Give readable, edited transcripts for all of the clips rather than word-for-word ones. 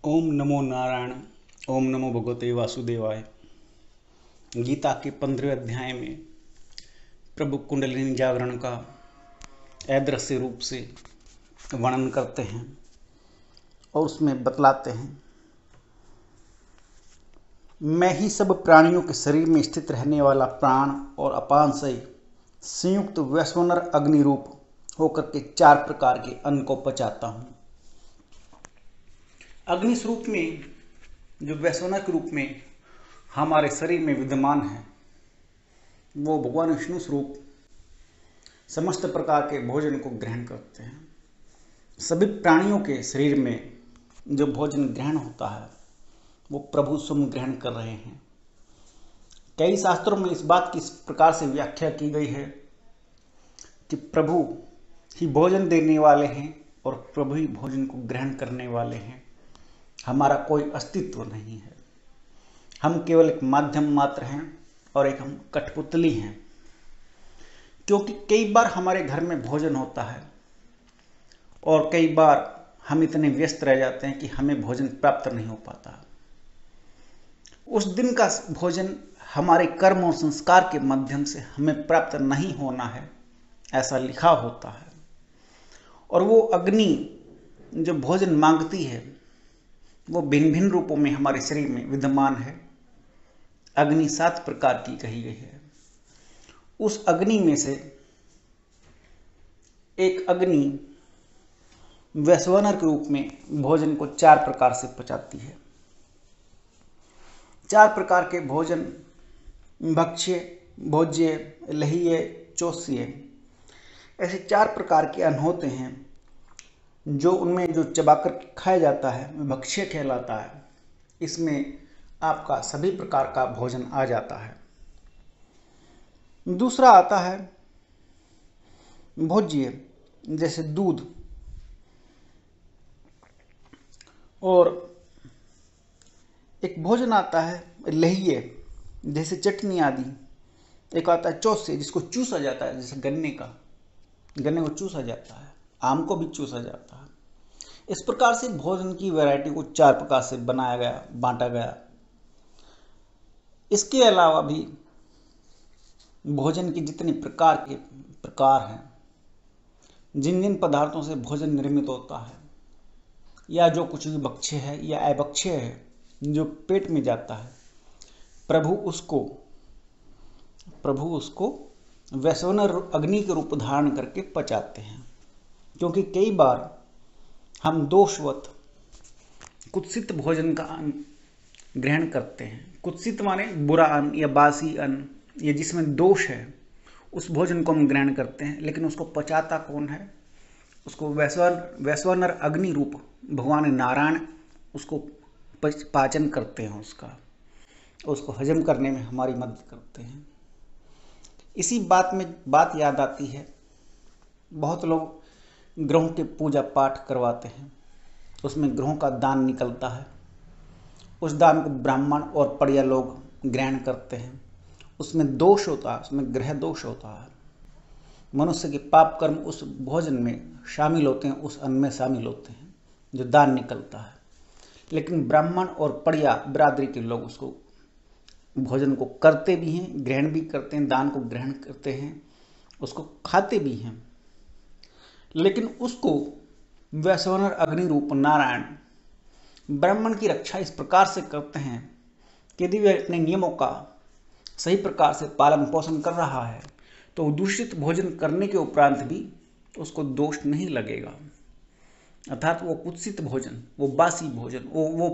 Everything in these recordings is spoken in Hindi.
ओम नमो नारायण। ओम नमो भगवते वासुदेवाय। गीता के 15वें अध्याय में प्रभु कुंडलिनी जागरण का अदृश्य रूप से वर्णन करते हैं और उसमें बतलाते हैं, मैं ही सब प्राणियों के शरीर में स्थित रहने वाला प्राण और अपान से संयुक्त वैश्वानर अग्नि रूप होकर के 4 प्रकार के अन्न को पचाता हूँ। अग्नि स्वरूप में जो वैश्वानर के रूप में हमारे शरीर में विद्यमान है, वो भगवान विष्णु स्वरूप समस्त प्रकार के भोजन को ग्रहण करते हैं। सभी प्राणियों के शरीर में जो भोजन ग्रहण होता है वो प्रभु स्वयं ग्रहण कर रहे हैं। कई शास्त्रों में इस बात की इस प्रकार से व्याख्या की गई है कि प्रभु ही भोजन देने वाले हैं और प्रभु ही भोजन को ग्रहण करने वाले हैं। हमारा कोई अस्तित्व नहीं है, हम केवल एक माध्यम मात्र हैं और एक हम कठपुतली हैं। क्योंकि कई बार हमारे घर में भोजन होता है और कई बार हम इतने व्यस्त रह जाते हैं कि हमें भोजन प्राप्त नहीं हो पाता। उस दिन का भोजन हमारे कर्म और संस्कार के माध्यम से हमें प्राप्त नहीं होना है, ऐसा लिखा होता है। और वो अग्नि जो भोजन मांगती है वो भिन्न भिन्न रूपों में हमारे शरीर में विद्यमान है। अग्नि 7 प्रकार की कही गई है। उस अग्नि में से एक अग्नि वैश्वानर के रूप में भोजन को 4 प्रकार से पचाती है। 4 प्रकार के भोजन भक्ष्य, भोज्य, लह्य, चोष्य, ऐसे 4 प्रकार के अन्न होते हैं। जो उनमें जो चबाकर खाया जाता है भक्ष्य कहलाता है। इसमें आपका सभी प्रकार का भोजन आ जाता है। दूसरा आता है भोज्य, जैसे दूध, और एक भोजन आता है लह्य, जैसे चटनी आदि। एक आता है चोष्य, जिसको चूसा जाता है, जैसे गन्ने को चूसा जाता है, आम को भी चूसा जाता है। इस प्रकार से भोजन की वैरायटी को 4 प्रकार से बनाया गया, बांटा गया। इसके अलावा भी भोजन की जितने प्रकार हैं, जिन जिन पदार्थों से भोजन निर्मित होता है, या जो कुछ भी भक्ष्य है या अभक्ष्य है जो पेट में जाता है, प्रभु उसको वैश्वानर अग्नि के रूप धारण करके पचाते हैं। क्योंकि कई बार हम दोषवत कुत्सित भोजन का अन्न ग्रहण करते हैं। कुत्सित माने बुरा अन्न या बासी अन्न, या जिसमें दोष है, उस भोजन को हम ग्रहण करते हैं। लेकिन उसको पचाता कौन है? उसको वैश्वानर अग्नि रूप भगवान नारायण उसको पाचन करते हैं, उसको हजम करने में हमारी मदद करते हैं। इसी बात में बात याद आती है, बहुत लोग ग्रहों के पूजा पाठ करवाते हैं, उसमें ग्रहों का दान निकलता है। उस दान को ब्राह्मण और पड़िया लोग ग्रहण करते हैं। उसमें दोष होता है, उसमें ग्रह दोष होता है। मनुष्य के पाप कर्म उस भोजन में शामिल होते हैं, उस अन्न में शामिल होते हैं जो दान निकलता है। लेकिन ब्राह्मण और पड़िया बिरादरी के लोग उसको भोजन को करते भी हैं, ग्रहण भी करते हैं, दान को ग्रहण करते हैं, उसको खाते भी हैं। लेकिन उसको वैश्वानर अग्नि रूप नारायण ब्राह्मण की रक्षा इस प्रकार से करते हैं कि यदि वह अपने नियमों का सही प्रकार से पालन पोषण कर रहा है तो दूषित भोजन करने के उपरांत भी उसको दोष नहीं लगेगा। अर्थात वो कुत्सित भोजन, वो बासी भोजन, वो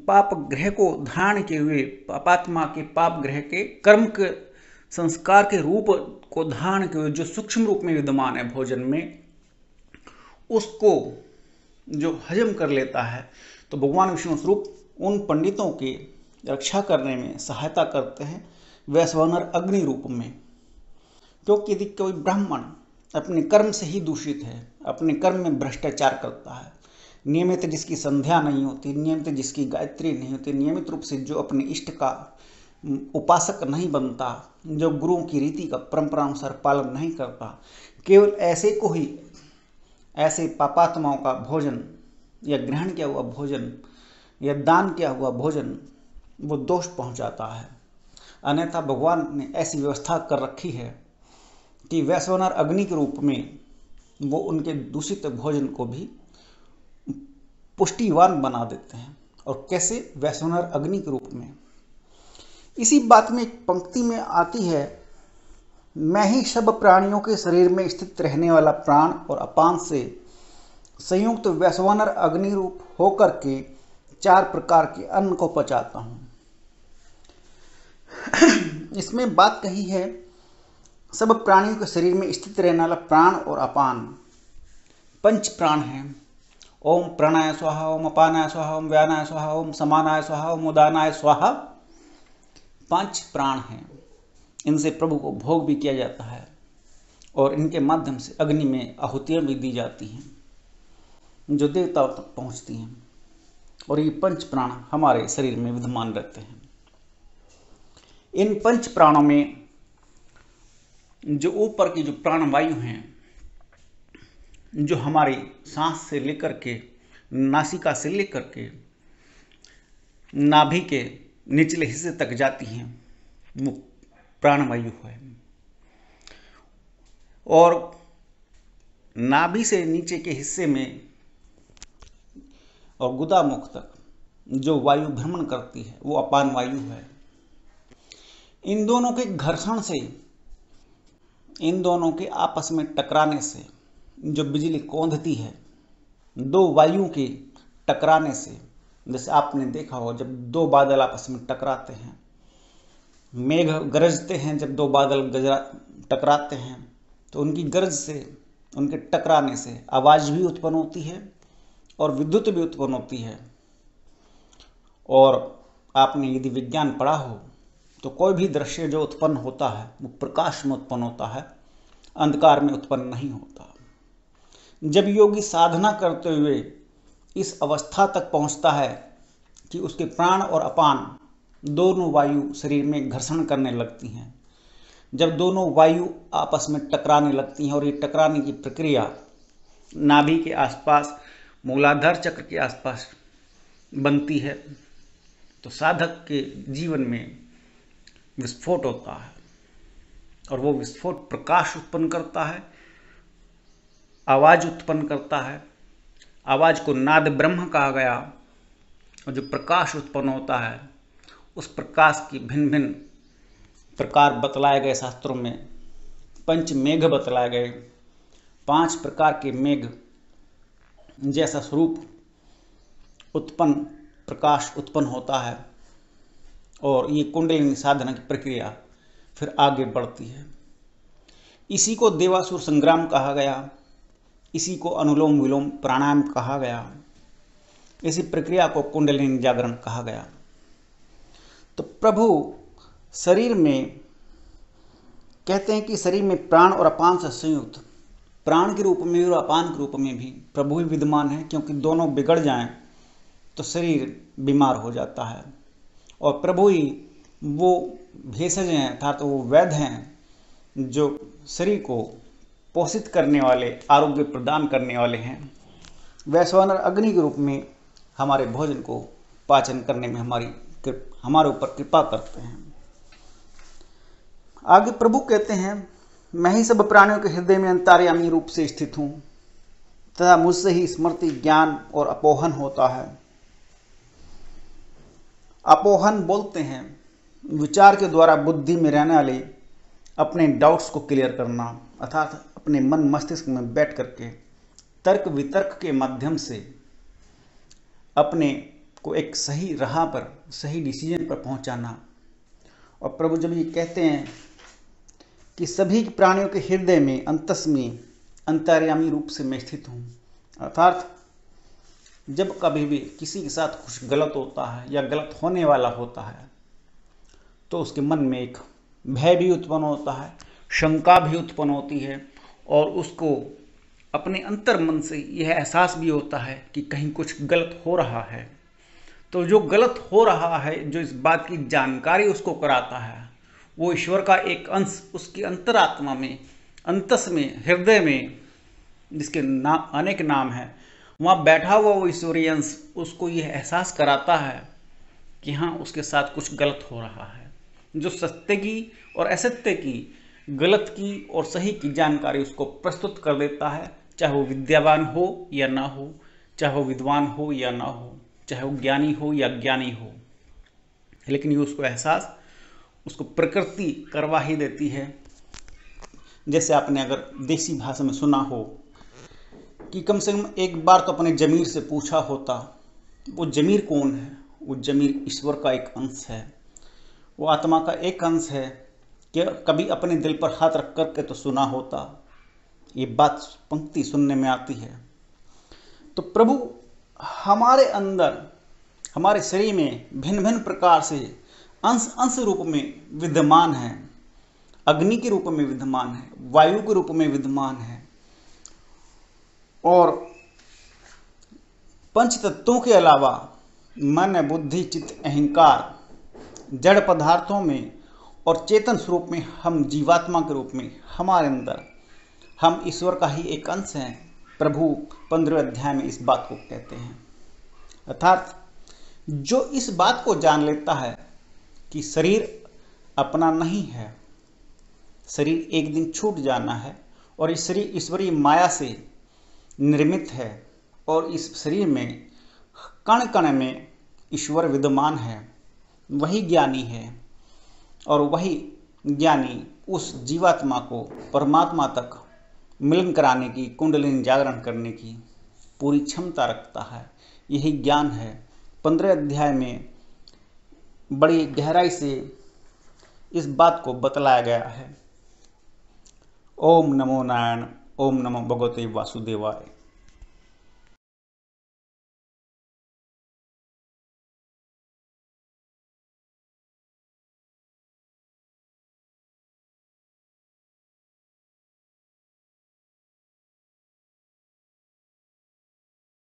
पाप ग्रह को धारण किए हुए, पापात्मा के पाप ग्रह के कर्म के संस्कार के रूप को धारण किए हुए जो सूक्ष्म रूप में विद्यमान है भोजन में, उसको जो हजम कर लेता है, तो भगवान विष्णु स्वरूप उन पंडितों की रक्षा करने में सहायता करते हैं वैश्वानर अग्नि रूप में। क्योंकि यदि कोई ब्राह्मण अपने कर्म से ही दूषित है, अपने कर्म में भ्रष्टाचार करता है, नियमित जिसकी संध्या नहीं होती, नियमित जिसकी गायत्री नहीं होती, नियमित रूप से जो अपने इष्ट का उपासक नहीं बनता, जो गुरुओं की रीति का परंपरा अनुसार पालन नहीं करता, केवल ऐसे को ही, ऐसे पापात्माओं का भोजन या ग्रहण किया हुआ भोजन या दान किया हुआ भोजन वो दोष पहुंचाता है। अन्यथा भगवान ने ऐसी व्यवस्था कर रखी है कि वैश्वानर अग्नि के रूप में वो उनके दूषित भोजन को भी पुष्टिवान बना देते हैं। और कैसे? वैश्वानर अग्नि के रूप में। इसी बात में एक पंक्ति में आती है, मैं ही सब प्राणियों के शरीर में स्थित रहने वाला प्राण और अपान से संयुक्त वैश्वानर अग्नि रूप होकर के 4 प्रकार के अन्न को पचाता हूं। इसमें बात कही है, सब प्राणियों के शरीर में स्थित रहने वाला प्राण और अपान 5 प्राण हैं। ओम प्राणाय स्वाहा, ओम अपानाय स्वाहा, ओम व्यानाय स्वाहा, ओम समानाय स्वाहा, ओम उदानाय स्वाहा। 5 प्राण हैं। इनसे प्रभु को भोग भी किया जाता है और इनके माध्यम से अग्नि में आहुतियां भी दी जाती हैं जो देवताओं तक पहुंचती हैं। और ये 5 प्राण हमारे शरीर में विद्यमान रहते हैं। इन 5 प्राणों में जो ऊपर की जो प्राणवायु हैं, जो हमारी सांस से लेकर के नासिका से लेकर के नाभि के निचले हिस्से तक जाती हैं, वो प्राणवायु है। और नाभि से नीचे के हिस्से में और गुदामुख तक जो वायु भ्रमण करती है वो अपान वायु है। इन दोनों के घर्षण से, इन दोनों के आपस में टकराने से जो बिजली कौंधती है, 2 वायु के टकराने से, जैसे आपने देखा हो जब 2 बादल आपस में टकराते हैं, मेघ गरजते हैं, जब 2 बादल टकराते हैं तो उनकी गरज से, उनके टकराने से आवाज़ भी उत्पन्न होती है और विद्युत भी उत्पन्न होती है। और आपने यदि विज्ञान पढ़ा हो तो कोई भी दृश्य जो उत्पन्न होता है वो प्रकाश में उत्पन्न होता है, अंधकार में उत्पन्न नहीं होता। जब योगी साधना करते हुए इस अवस्था तक पहुंचता है कि उसके प्राण और अपान दोनों वायु शरीर में घर्षण करने लगती हैं, जब दोनों वायु आपस में टकराने लगती हैं और ये टकराने की प्रक्रिया नाभि के आसपास, मूलाधार चक्र के आसपास बनती है, तो साधक के जीवन में विस्फोट होता है। और वो विस्फोट प्रकाश उत्पन्न करता है, आवाज़ उत्पन्न करता है। आवाज़ को नाद ब्रह्म कहा गया। और जो प्रकाश उत्पन्न होता है, उस प्रकाश की भिन्न भिन्न प्रकार बतलाए गए शास्त्रों में। 5 मेघ बतलाए गए। 5 प्रकार के मेघ जैसा स्वरूप उत्पन्न, प्रकाश उत्पन्न होता है। और ये कुंडलिनी साधना की प्रक्रिया फिर आगे बढ़ती है। इसी को देवासुर संग्राम कहा गया, इसी को अनुलोम विलोम प्राणायाम कहा गया, इसी प्रक्रिया को कुंडलिनी जागरण कहा गया। तो प्रभु शरीर में कहते हैं कि शरीर में प्राण और अपान से संयुक्त, प्राण के रूप में और अपान के रूप में भी प्रभु ही विद्यमान है, क्योंकि दोनों बिगड़ जाएं तो शरीर बीमार हो जाता है। और प्रभु ही वो भेषज हैं, अर्थात वो वैद्य हैं जो शरीर को पोषित करने वाले, आरोग्य प्रदान करने वाले हैं। वैश्वानर अग्नि के रूप में हमारे भोजन को पाचन करने में हमारे ऊपर कृपा करते हैं। आगे प्रभु कहते हैं, मैं ही सब प्राणियों के हृदय में अंतर्यामी रूप से स्थित हूं तथा मुझसे ही स्मृति, ज्ञान और अपोहन होता है। अपोहन बोलते हैं विचार के द्वारा बुद्धि में रहने वाले अपने डाउट्स को क्लियर करना, अर्थात अपने मन मस्तिष्क में बैठ करके तर्क वितर्क के माध्यम से अपने को एक सही राह पर, सही डिसीजन पर पहुंचाना। और प्रभु जब ये कहते हैं कि सभी प्राणियों के हृदय में अंतस में अंतर्यामी रूप से मैं स्थित हूँ, अर्थात जब कभी भी किसी के साथ कुछ गलत होता है या गलत होने वाला होता है तो उसके मन में एक भय भी उत्पन्न होता है, शंका भी उत्पन्न होती है और उसको अपने अंतर मन से यह एहसास भी होता है कि कहीं कुछ गलत हो रहा है। तो जो गलत हो रहा है, जो इस बात की जानकारी उसको कराता है, वो ईश्वर का एक अंश उसकी अंतरात्मा में, अंतस में, हृदय में, जिसके अनेक नाम हैं, वहाँ बैठा हुआ वो ईश्वरीय अंश उसको ये एहसास कराता है कि हाँ उसके साथ कुछ गलत हो रहा है। जो सत्य की और असत्य की, गलत की और सही की जानकारी उसको प्रस्तुत कर देता है, चाहे वो विद्यावान हो या ना हो, चाहे वो विद्वान हो या ना हो, चाहे वो ज्ञानी हो या ज्ञानी हो, लेकिन ये उसको एहसास उसको प्रकृति करवा ही देती है। जैसे आपने अगर देसी भाषा में सुना हो कि कम से कम एक बार तो अपने जमीर से पूछा होता, वो जमीर कौन है? वो जमीर ईश्वर का एक अंश है, वो आत्मा का एक अंश है। कि कभी अपने दिल पर हाथ रख करके तो सुना होता। ये बात पंक्ति सुनने में आती है। तो प्रभु हमारे अंदर, हमारे शरीर में भिन्न भिन्न प्रकार से अंश अंश रूप में विद्यमान है। अग्नि के रूप में विद्यमान है, वायु के रूप में विद्यमान है, और पंच तत्वों के अलावा मन, बुद्धि, चित्त, अहंकार, जड़ पदार्थों में और चेतन स्वरूप में हम जीवात्मा के रूप में हमारे अंदर हम ईश्वर का ही एक अंश हैं। प्रभु 15वें अध्याय में इस बात को कहते हैं। अर्थात जो इस बात को जान लेता है कि शरीर अपना नहीं है, शरीर एक दिन छूट जाना है, और इस शरीर ईश्वरीय माया से निर्मित है, और इस शरीर में कण कण में ईश्वर विद्यमान है, वही ज्ञानी है। और वही ज्ञानी उस जीवात्मा को परमात्मा तक मिलन कराने की, कुंडलिनी जागरण करने की पूरी क्षमता रखता है। यही ज्ञान है। 15 अध्याय में बड़ी गहराई से इस बात को बतलाया गया है। ओम नमो नारायण। ओम नमो भगवते वासुदेवाय।